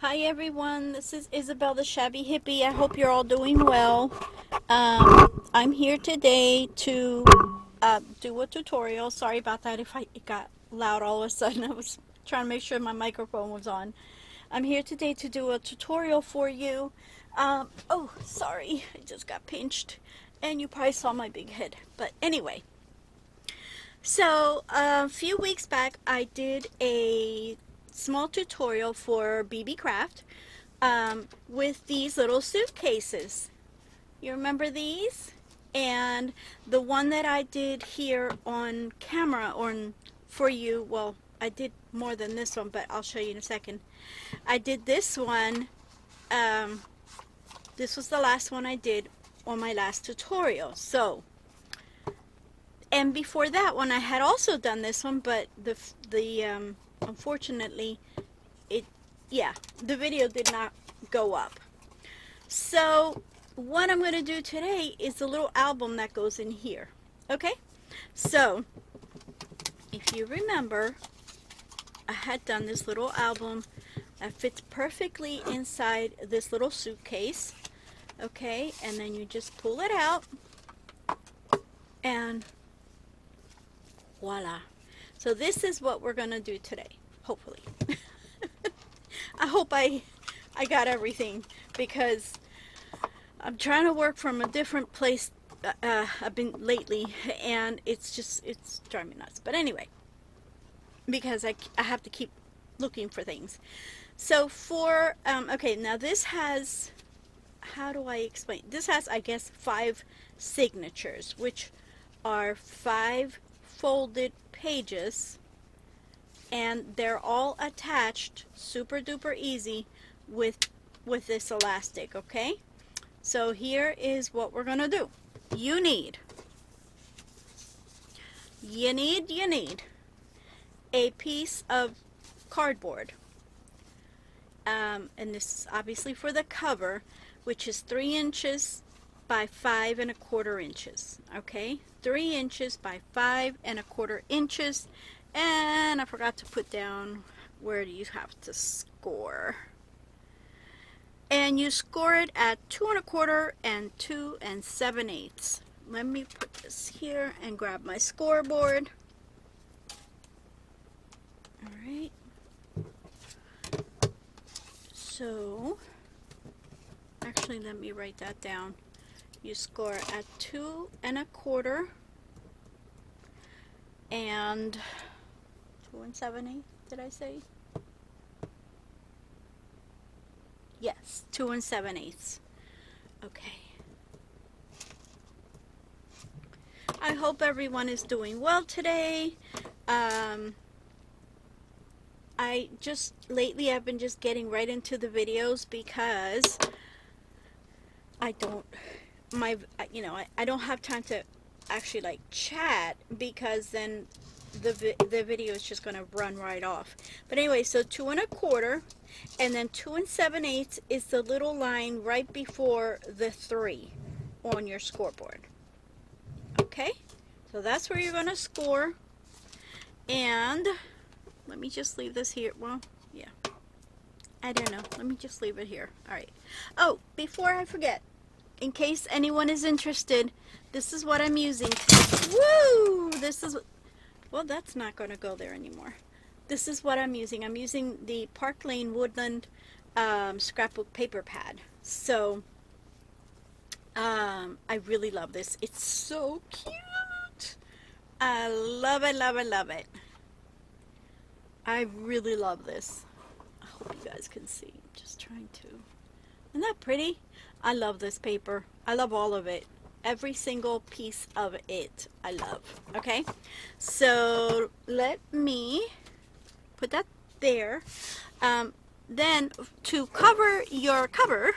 Hi everyone, this is Isabel the Shabby Hippie. I hope you're all doing well. I'm here today to do a tutorial. Sorry about that if it got loud all of a sudden. I was trying to make sure my microphone was on. I'm here today to do a tutorial for you. Oh, sorry, I just got pinched and you probably saw my big head. But anyway, so a few weeks back I did a small tutorial for BB Craft with these little suitcases. You remember these? And the one that I did here on camera for you, well, I did more than this one, but I'll show you in a second. I did this one, this was the last one I did on my last tutorial. So, and before that one I had also done this one, but unfortunately the video did not go up. So what I'm going to do today is the little album that goes in here. Okay, so if you remember, I had done this little album that fits perfectly inside this little suitcase. Okay, and then you just pull it out and voila. So this is what we're going to do today, hopefully. I hope I got everything, because I'm trying to work from a different place I've been lately, and it's driving me nuts. But anyway, because I have to keep looking for things. So for, okay, now this has, how do I explain? This has, I guess, 5 signatures, which are 5 folded pages, and they're all attached super duper easy with this elastic. Okay, so here is what we're gonna do. You need a piece of cardboard, and this is obviously for the cover, which is 3 inches by 5 1/4 inches. Okay, 3 inches by 5 1/4 inches. And I forgot to put down, where do you have to score? And you score it at 2 1/4 and 2 7/8. Let me put this here and grab my scoreboard. Alright. So, actually let me write that down. You score at 2 1/4 and 2 7/8, did I say? Yes, 2 7/8. Okay. I hope everyone is doing well today. Lately I've been just getting right into the videos, because I don't have time to actually like chat, because then the video is just going to run right off. But anyway, so 2 1/4, and then 2 7/8 is the little line right before the 3 on your scoreboard. Okay, so that's where you're going to score. And let me just leave this here. Well, yeah, I don't know, let me just leave it here. Alright, oh, before I forget, in case anyone is interested, this is what I'm using. Woo! This is, well, that's not going to go there anymore. This is what I'm using. I'm using the Park Lane Woodland scrapbook paper pad. So, I really love this. It's so cute. I love it, love it, love it. I really love this. I hope you guys can see. I'm just trying to. Isn't that pretty? I love this paper. I love all of it. Every single piece of it I love. Okay, so let me put that there. Then to cover your cover,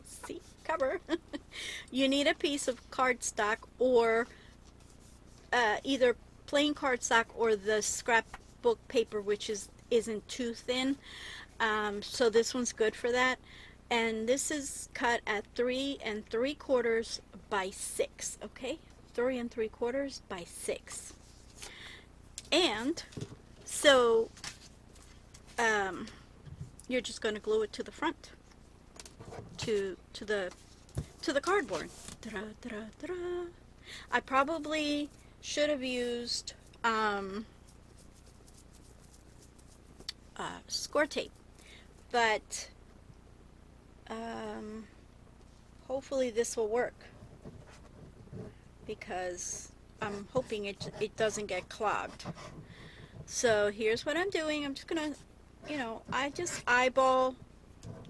see, cover, you need a piece of cardstock, or either plain cardstock or the scrapbook paper, which isn't too thin. So this one's good for that. And this is cut at 3 3/4 by 6. Okay, 3 3/4 by 6. And so you're just going to glue it to the front, to the cardboard. Ta-da, ta-da, ta-da. I probably should have used score tape, but hopefully this will work, because I'm hoping it doesn't get clogged. So here's what I'm doing. I'm just gonna, I just eyeball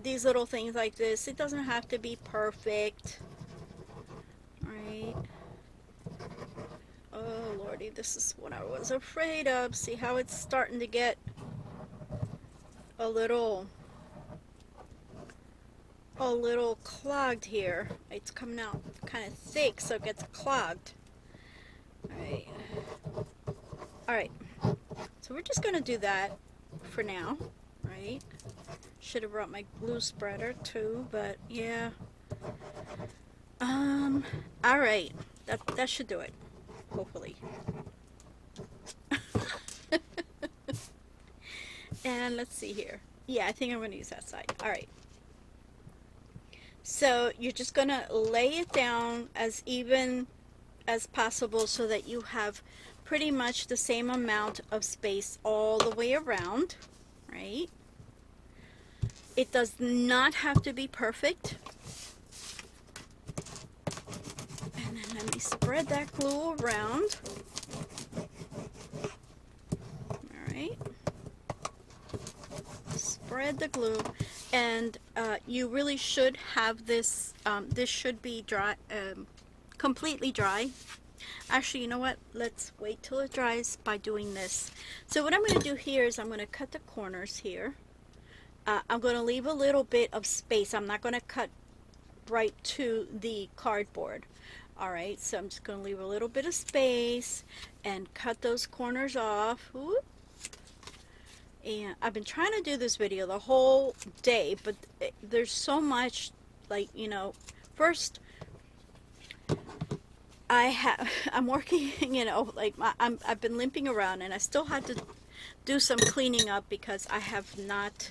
these little things like this. It doesn't have to be perfect. Right? Oh lordy, this is what I was afraid of. See how it's starting to get a little clogged here. It's coming out kind of thick, so it gets clogged. Alright, so we're just gonna do that for now, right? Should have brought my glue spreader too, but yeah. Alright, that should do it, hopefully. And let's see here. Yeah, I think I'm going to use that side. Alright. So you're just going to lay it down as even as possible so that you have pretty much the same amount of space all the way around, right? It does not have to be perfect. And then let me spread that glue around. Alright. Spread the glue, and you really should have this, this should be dry, completely dry. Actually, you know what, let's wait till it dries by doing this. So what I'm going to do here is I'm going to cut the corners here. I'm going to leave a little bit of space. I'm not going to cut right to the cardboard. Alright, so I'm just going to leave a little bit of space and cut those corners off. Whoop. And I've been trying to do this video the whole day, but there's so much, like, first I'm working, like I've been limping around, and I still had to do some cleaning up because I have not.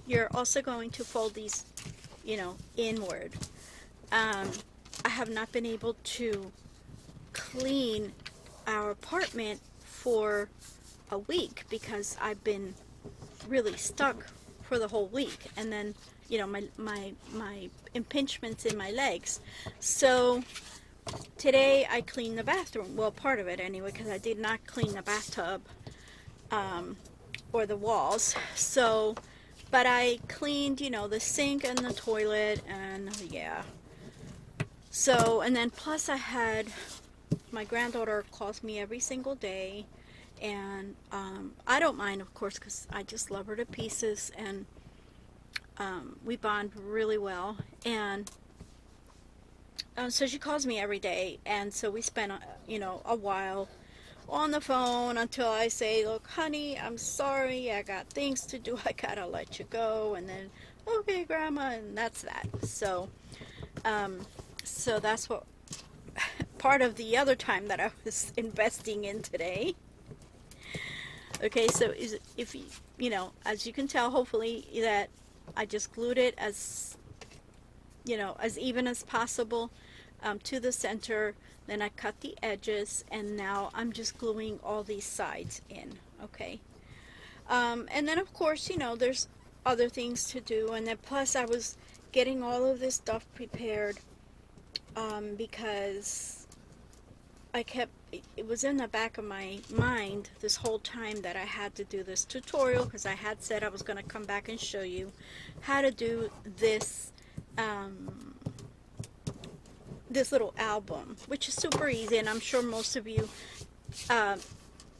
You're also going to fold these, inward. I have not been able to clean our apartment for a week because I've been really stuck for the whole week, and then my impingements in my legs. So today I cleaned the bathroom, well, part of it anyway, because I did not clean the bathtub or the walls. So but I cleaned the sink and the toilet, and yeah. So, and then plus I had my granddaughter calls me every single day. And I don't mind, of course, because I just love her to pieces, and we bond really well. And so she calls me every day, and so we spend a while on the phone until I say, look, honey, I'm sorry, I got things to do, I gotta let you go. And then, okay, grandma, and that's that. So so that's what part of the other time that I was investing in today. Okay, so if as you can tell, hopefully, that I just glued it as as even as possible to the center. Then I cut the edges, and now I'm just gluing all these sides in. Okay, and then of course there's other things to do, and then plus I was getting all of this stuff prepared because it was in the back of my mind this whole time that I had to do this tutorial, because I had said I was going to come back and show you how to do this this little album, which is super easy, and I'm sure most of you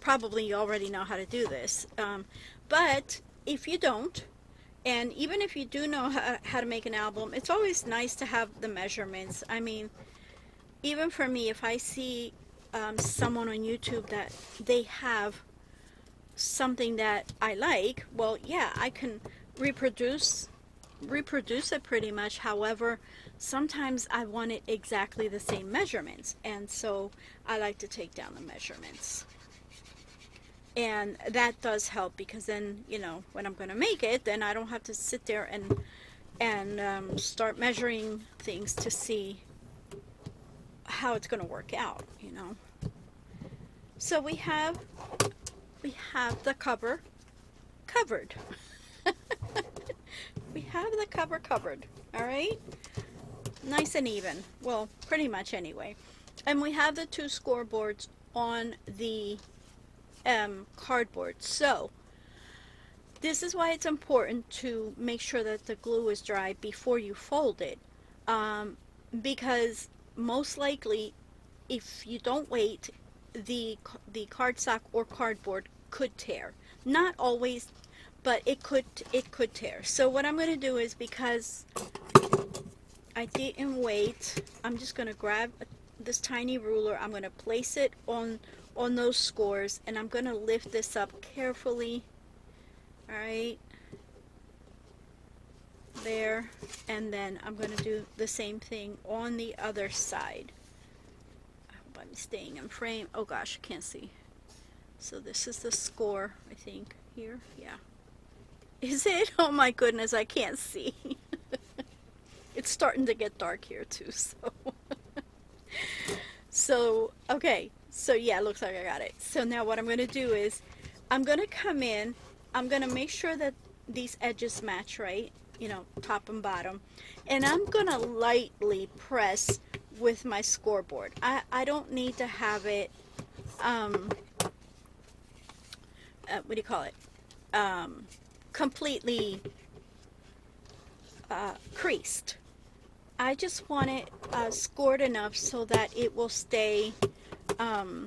probably already know how to do this. But if you don't, and even if you do know how to make an album, it's always nice to have the measurements. I mean, even for me, if I see someone on YouTube that they have something that I like, well, yeah, I can reproduce it pretty much. However, sometimes I want it exactly the same measurements, and so I like to take down the measurements. And that does help, because then, you know, when I'm going to make it, then I don't have to sit there and start measuring things to see how it's going to work out, you know. So we have the cover covered. We have the cover covered. All right, nice and even. Well, pretty much anyway. And we have the two scoreboards on the cardboard. So this is why it's important to make sure that the glue is dry before you fold it, because most likely, if you don't wait, the cardstock or cardboard could tear. Not always, but it could tear. So what I'm going to do is, because I didn't wait, I'm just going to grab this tiny ruler. I'm going to place it on those scores, and I'm going to lift this up carefully. All right, there, and then I'm going to do the same thing on the other side. I hope I'm staying in frame. Oh gosh, I can't see. So this is the score, I think, here. Yeah. Is it? Oh my goodness, I can't see. It's starting to get dark here too, so. So, okay. So yeah, it looks like I got it. So now what I'm going to do is, I'm going to come in, I'm going to make sure that these edges match right, you know, top and bottom. And I'm going to lightly press with my scoreboard. I don't need to have it, what do you call it? Completely creased. I just want it scored enough so that it will stay, you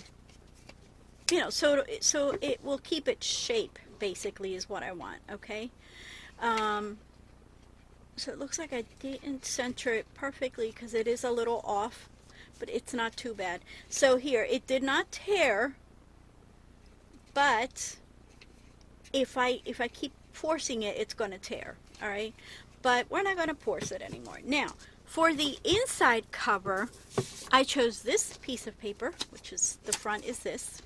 know, so it will keep its shape, basically, is what I want, okay? So it looks like I didn't center it perfectly because it is a little off, but it's not too bad. So here, it did not tear, but if I keep forcing it, it's going to tear, all right? But we're not going to force it anymore. Now, for the inside cover, I chose this piece of paper, which is, the front is this.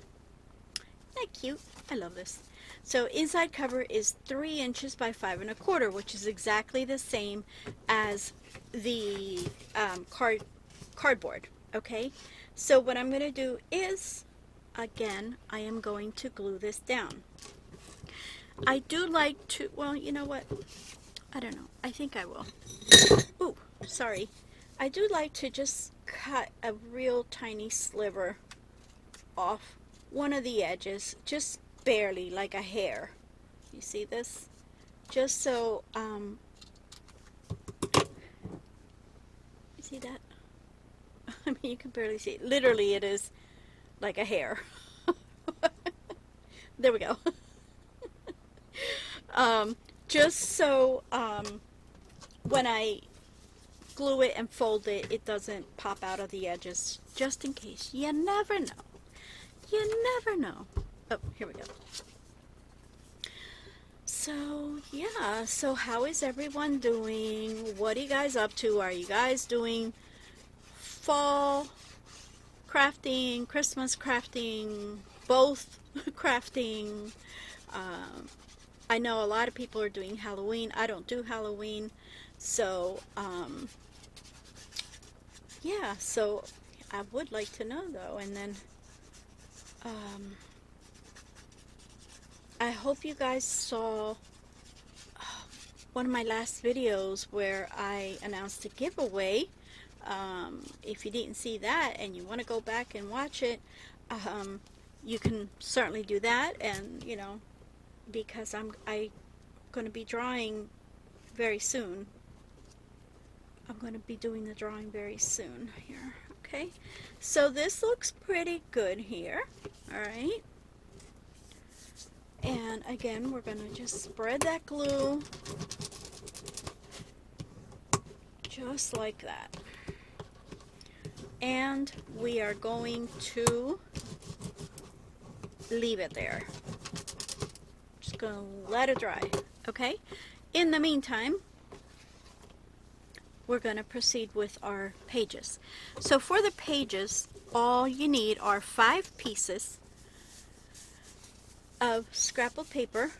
Isn't that cute? I love this. So inside cover is 3 inches by 5 1/4, which is exactly the same as the cardboard, okay? So what I'm going to do is, again, I am going to glue this down. I do like to, well, you know what? I don't know. I think I will. Ooh, sorry. I do like to just cut a real tiny sliver off one of the edges, just barely, like a hair. You see this? Just so, you see that? I mean, you can barely see it. Literally, it is like a hair. There we go. Just so, when I glue it and fold it, it doesn't pop out of the edges, just in case. You never know. You never know. Oh, here we go. So, yeah. So, how is everyone doing? What are you guys up to? Are you guys doing fall crafting, Christmas crafting, both crafting? I know a lot of people are doing Halloween. I don't do Halloween. So, yeah. So, I would like to know, though. And then, I hope you guys saw one of my last videos where I announced a giveaway. If you didn't see that and you want to go back and watch it, you can certainly do that. And, you know, because I'm going to be drawing very soon. I'm going to be doing the drawing very soon here. Okay, so this looks pretty good here. All right. And again, we're going to just spread that glue just like that. And we are going to leave it there. Just going to let it dry, okay? In the meantime, we're going to proceed with our pages. So for the pages, all you need are 5 pieces of scrapbook paper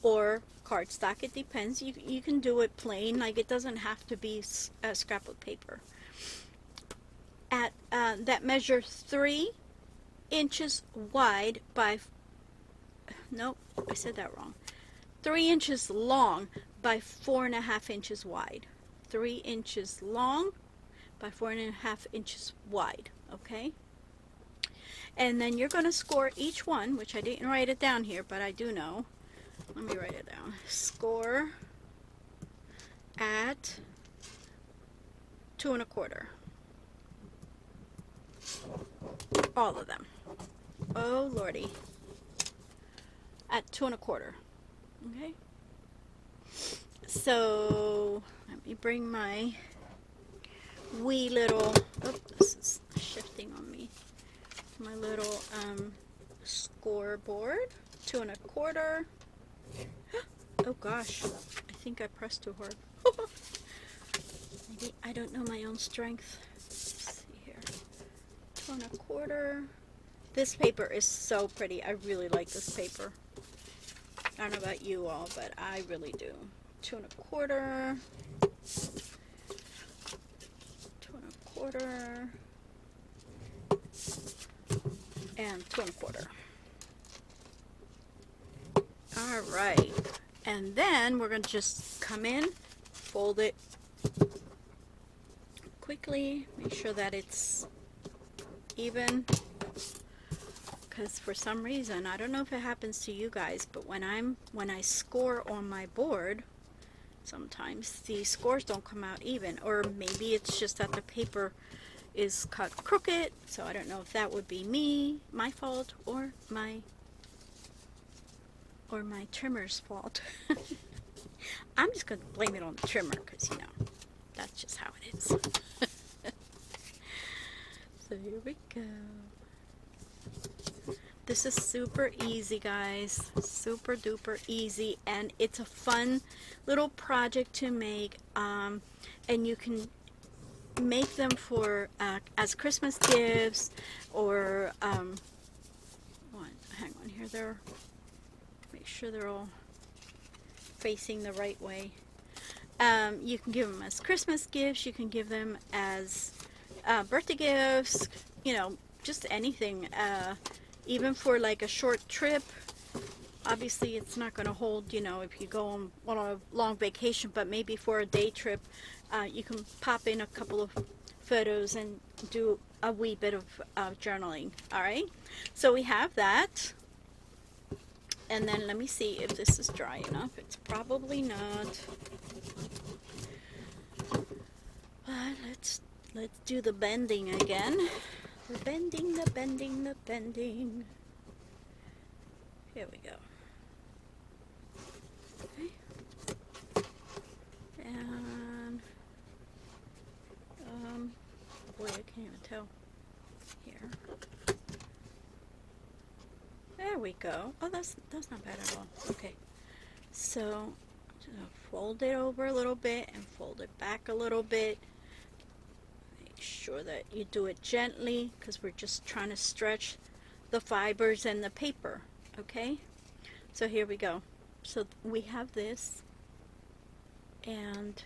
or cardstock. It depends. You can do it plain, like it doesn't have to be scrapbook paper. At that measure 3 inches wide by, nope, I said that wrong. 3 inches long by 4.5 inches wide. 3 inches long by 4.5 inches wide. Okay. And then you're going to score each one, which I didn't write it down here, but I do know. Let me write it down. Score at 2.25. All of them. Oh lordy. At 2.25. Okay. So let me bring my wee little. Oh, this is shifting on me. My little scoreboard. 2.25. Oh gosh, I think I pressed too hard. Maybe I don't know my own strength. Let's see here. 2.25. This paper is so pretty. I really like this paper. I don't know about you all, but I really do. 2.25. 2.25. And 2.25. All right. And then we're going to just come in, fold it quickly, make sure that it's even, because for some reason, I don't know if it happens to you guys, but when I score on my board, sometimes the scores don't come out even, or maybe it's just that the paper is cut crooked, so I don't know if that would be my fault, or my trimmer's fault. I'm just going to blame it on the trimmer, because that's just how it is. So here we go. This is super easy, guys. Super duper easy, and it's a fun little project to make, and you can make them for as Christmas gifts, or hang on here, make sure they're all facing the right way. You can give them as Christmas gifts, you can give them as birthday gifts, just anything, even for like a short trip. Obviously it's not going to hold, if you go on a long vacation, but maybe for a day trip, you can pop in a couple of photos and do a wee bit of journaling. All right, so we have that. And then let me see if this is dry enough. It's probably not. But let's do the bending again. The bending. Here we go. Okay. And boy, I can't even tell. Here. There we go. Oh, that's not bad at all. Okay, so just fold it over a little bit and fold it back a little bit. Make sure that you do it gently, because we're just trying to stretch the fibers and the paper. Okay, so here we go. So we have this, and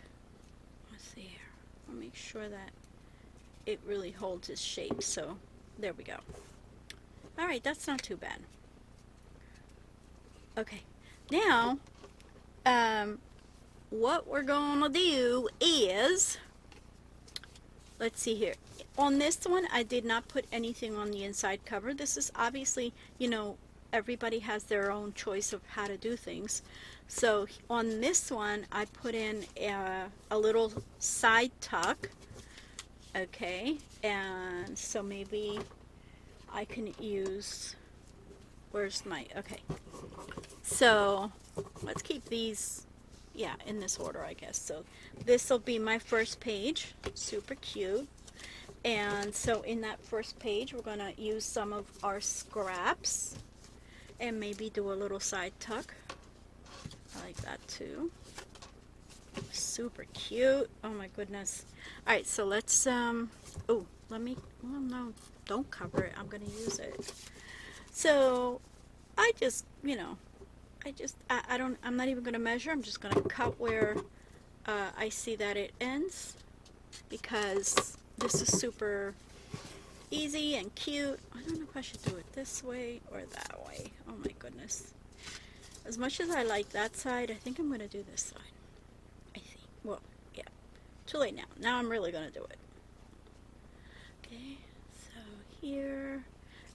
let's see here. I'll make sure that it really holds its shape. So there we go. All right, that's not too bad. Okay, now what we're gonna do is, let's see here. On this one, I did not put anything on the inside cover. This is obviously, everybody has their own choice of how to do things. So on this one, I put in a little side tuck. Okay, and so maybe I can use, where's my, okay. So let's keep these, in this order, I guess. So this will be my first page. Super cute. And so in that first page, we're going to use some of our scraps and maybe do a little side tuck. I like that too. Super cute. Oh my goodness. All right, so let's, oh, let me, well, no, don't cover it. I'm going to use it. So I just, you know, I'm not even going to measure. I'm just going to cut where I see that it ends, because this is super easy and cute. I don't know if I should do it this way or that way. Oh my goodness. As much as I like that side, I think I'm going to do this side. I think. Well, yeah. Too late now. Now I'm really going to do it. Okay, so here,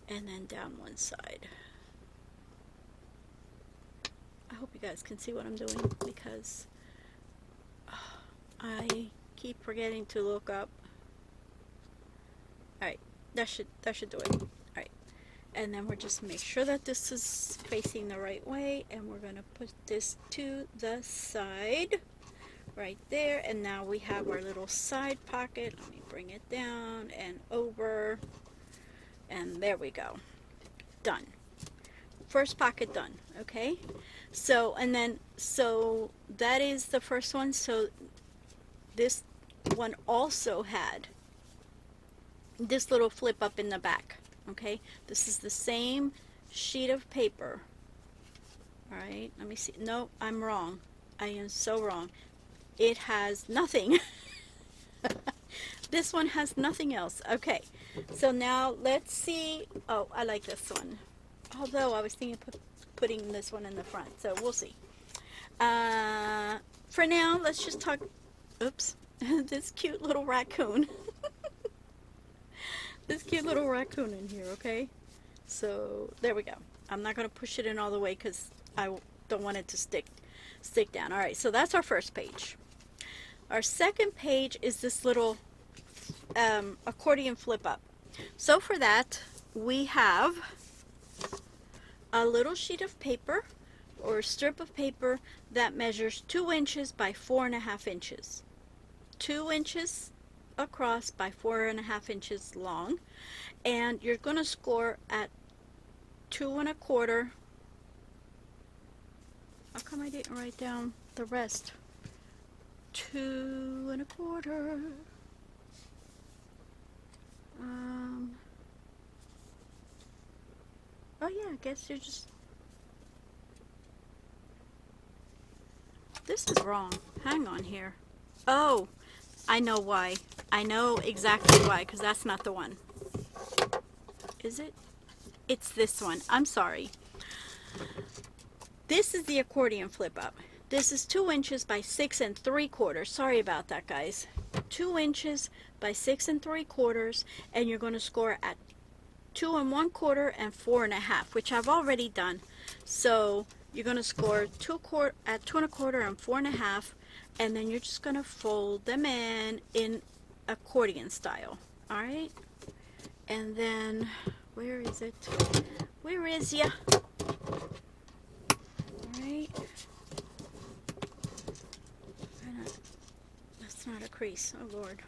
and then down one side. I hope you guys can see what I'm doing, because I keep forgetting to look up. Alright, that should do it. Alright, and then we're just make sure that this is facing the right way, and we're going to put this to the side right there. And now we have our little side pocket. Let me bring it down and over, and there we go. Done. First pocket done. Okay, so and then so that is the first one. So this one also had this little flip up in the back. Okay, this is the same sheet of paper. All right, let me see. No, I'm wrong. I am so wrong. It has nothing. This one has nothing else. Okay, so now let's see. Oh, I like this one. Although I was thinking of putting this one in the front, so we'll see. For now, let's just talk. Oops, this cute little raccoon. This cute little raccoon in here. Okay, so there we go. I'm not going to push it in all the way because I don't want it to stick down. All right, so that's our first page. Our second page is this little accordion flip up. So for that, we have a little sheet of paper or strip of paper that measures 2 inches by 4.5 inches. 2 inches across by 4.5 inches long. And you're going to score at 2 1/4. How come I didn't write down the rest? 2 1/4. Oh yeah, I guess you're just... This is wrong. Hang on here. Oh, I know why. I know exactly why, because that's not the one. Is it? It's this one. I'm sorry. This is the accordion flip up. This is 2 inches by 6 3/4. Sorry about that, guys. 2 inches by 6 3/4, and you're going to score at 2 1/4 and 4.5, which I've already done. So you're going to score at 2 1/4 and 4.5, and then you're just going to fold them in accordion style. All right, and then where is it? Where is ya? All right. That's not a crease. Oh Lord,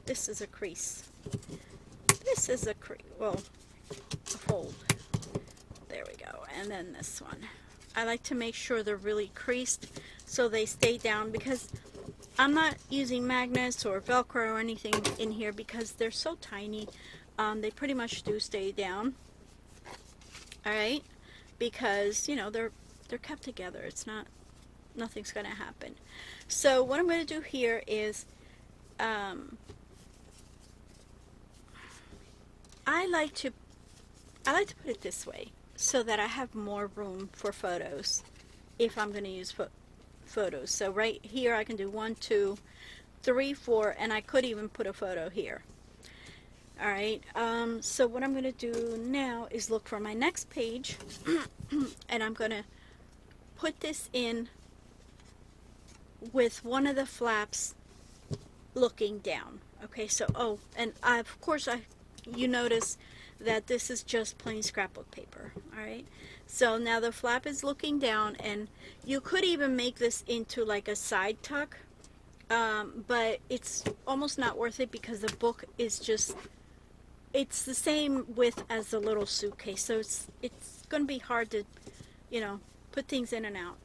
this is a crease. This is a crease. Well, a fold. There we go. And then this one. I like to make sure they're really creased so they stay down, because I'm not using magnets or Velcro or anything in here because they're so tiny. They pretty much do stay down. All right, because you know they're kept together. It's not, nothing's going to happen. So what I'm going to do here is I like to put it this way so that I have more room for photos if I'm going to use photos. So right here I can do 1, 2, 3, 4, and I could even put a photo here. All right, so what I'm going to do now is look for my next page, and I'm going to put this in with one of the flaps looking down. Okay, so and of course you notice that this is just plain scrapbook paper. All right, so now the flap is looking down, and you could even make this into like a side tuck, but it's almost not worth it because the book is just, it's the same width as the little suitcase, so it's going to be hard to, you know, put things in and out.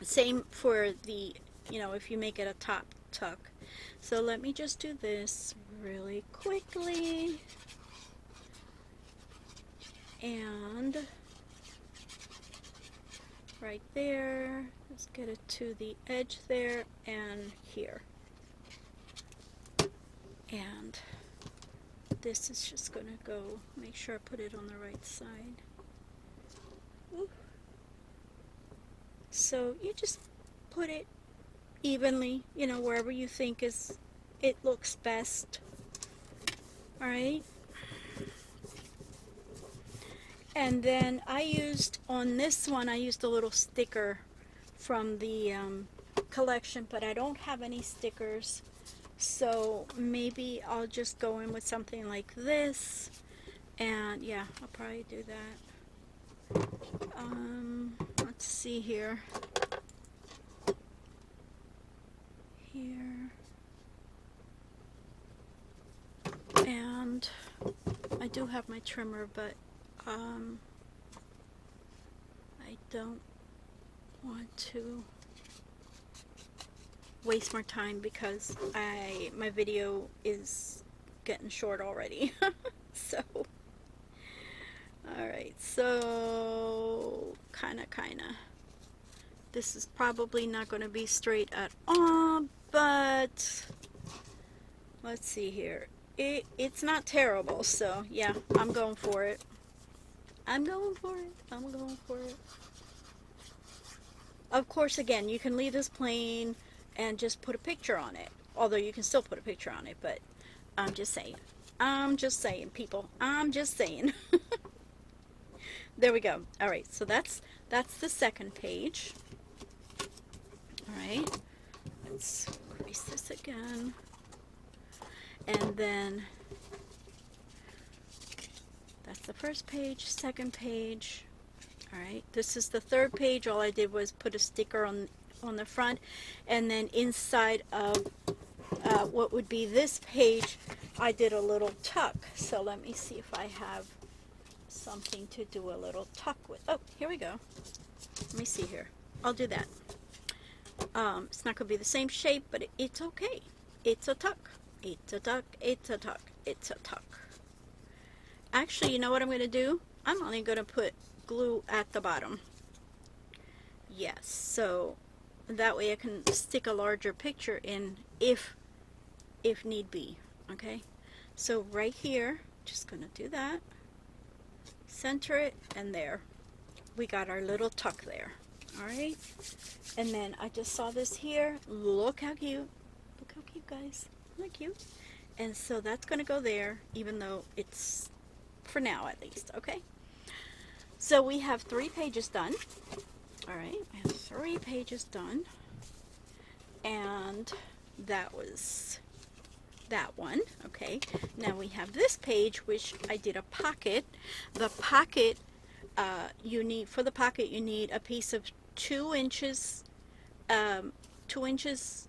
Same for the, you know, if you make it a top tuck. So let me just do this really quickly. And right there, let's get it to the edge there and here. And this is just gonna go, make sure I put it on the right side. Ooh. So you just put it evenly, you know, wherever you think it looks best. All right. And then I used, on this one, I used a little sticker from the collection, but I don't have any stickers. So maybe I'll just go in with something like this. And yeah, I'll probably do that. Let's see here. Here. And I do have my trimmer, but I don't want to waste more time because my video is getting short already. So alright, so kinda this is probably not going to be straight at all, but let's see here. It's not terrible, so yeah, I'm going for it. I'm going for it. Of course, again, you can leave this plain and just put a picture on it. Although you can still put a picture on it, but I'm just saying. I'm just saying, people. I'm just saying. There we go. All right, so that's the second page. All right, let's crease this again. And then that's the first page, second page. All right, this is the third page. All I did was put a sticker on the front, and then inside of what would be this page, I did a little tuck. So let me see if I have something to do a little tuck with. Oh, here we go. Let me see here. I'll do that. It's not going to be the same shape, but it's okay. It's a tuck. It's a tuck. It's a tuck. It's a tuck. Actually, you know what I'm going to do? I'm only going to put glue at the bottom. Yes, so that way I can stick a larger picture in if need be. Okay, so right here, just going to do that. Center it, and there. We got our little tuck there. Alright, and then I just saw this here. Look how cute. Look how cute, guys. Isn't that cute? And so that's going to go there, even though it's, for now at least, okay? So we have 3 pages done. Alright, I have 3 pages done. And that was that one, okay? Now we have this page, which I did a pocket. The pocket, you need a piece of 2 inches, 2 inches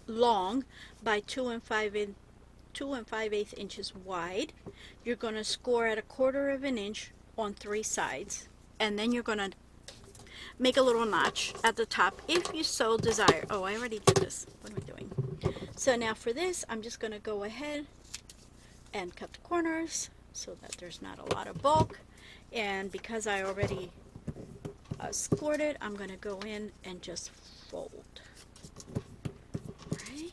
long by 2 5/8 inches wide. You're going to score at 1/4 of an inch on 3 sides, and then you're going to make a little notch at the top if you so desire. Oh, I already did this. What am I doing? So now for this, I'm just going to go ahead and cut the corners so that there's not a lot of bulk. And because I already scored it, I'm going to go in and just fold. Right?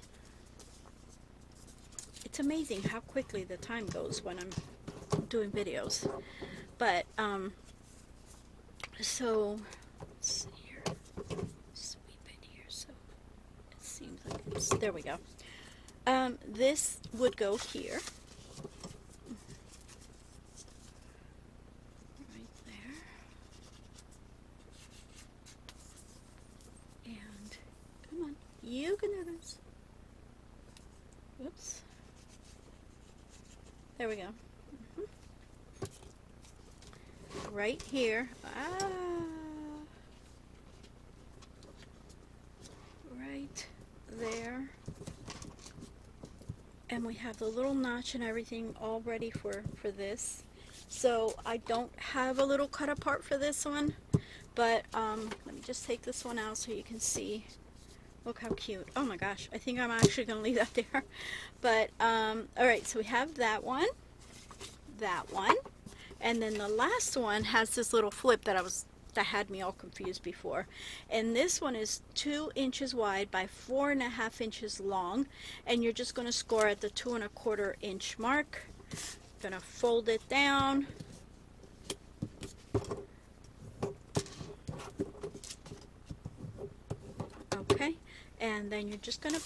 It's amazing how quickly the time goes when I'm doing videos. But, so, let's see here. Sweep it here so it seems like it's, there we go. This would go here. Right there. And, come on, you can do this. Whoops. There we go. Right here. Right there. And we have the little notch and everything all ready for this. So I don't have a little cut apart for this one, but let me just take this one out so you can see. Look how cute. Oh my gosh, I think I'm actually going to leave that there. But, alright, so we have that one, And then the last one has this little flip that had me all confused before. And this one is 2 inches wide by 4.5 inches long, and you're just going to score at the 2.25 inch mark. Gonna fold it down. Okay, and then you're just gonna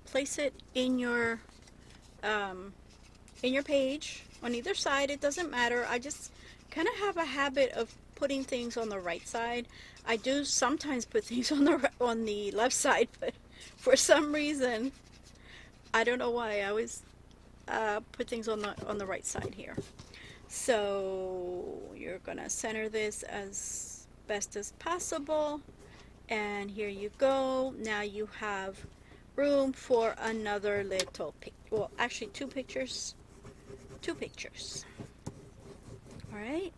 place it in your page on either side. It doesn't matter. I just kind of have a habit of putting things on the right side. I do sometimes put things on the left side, but for some reason, I don't know why, I always put things on the right side here. So you're gonna center this as best as possible, and here you go. Now you have room for another little well, actually two pictures. All right,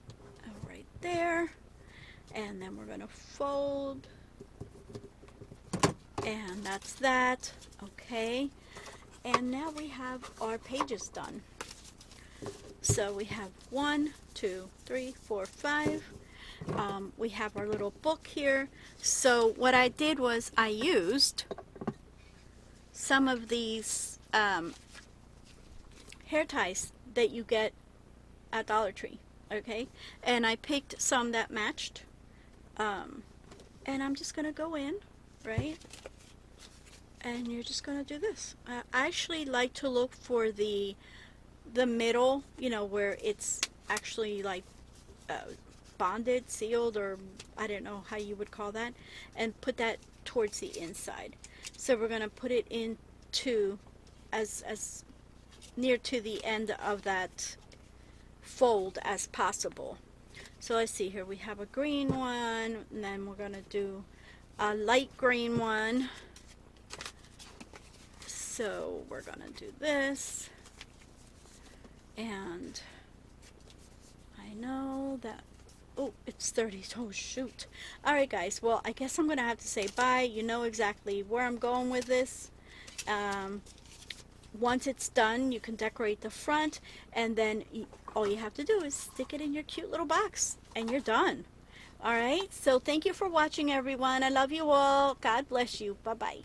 right there, and then we're gonna fold, and that's that. Okay, and now we have our pages done. So we have 1, 2, 3, 4, 5. We have our little book here. So what I did was I used some of these hair ties that you get at Dollar Tree, okay? And I picked some that matched. And I'm just gonna go in, right? And you're just gonna do this. I actually like to look for the middle, you know, where it's actually like bonded, sealed, or I don't know how you would call that, and put that towards the inside. So we're gonna put it into as near to the end of that fold as possible. So let's see here, we have a green one, and then we're gonna do a light green one. So we're gonna do this, and I know that, oh, it's 30, oh shoot. Alright guys, well, I guess I'm gonna have to say bye. You know exactly where I'm going with this. Once it's done, you can decorate the front, and then all you have to do is stick it in your cute little box, and you're done. Alright, so thank you for watching, everyone. I love you all. God bless you. Bye-bye.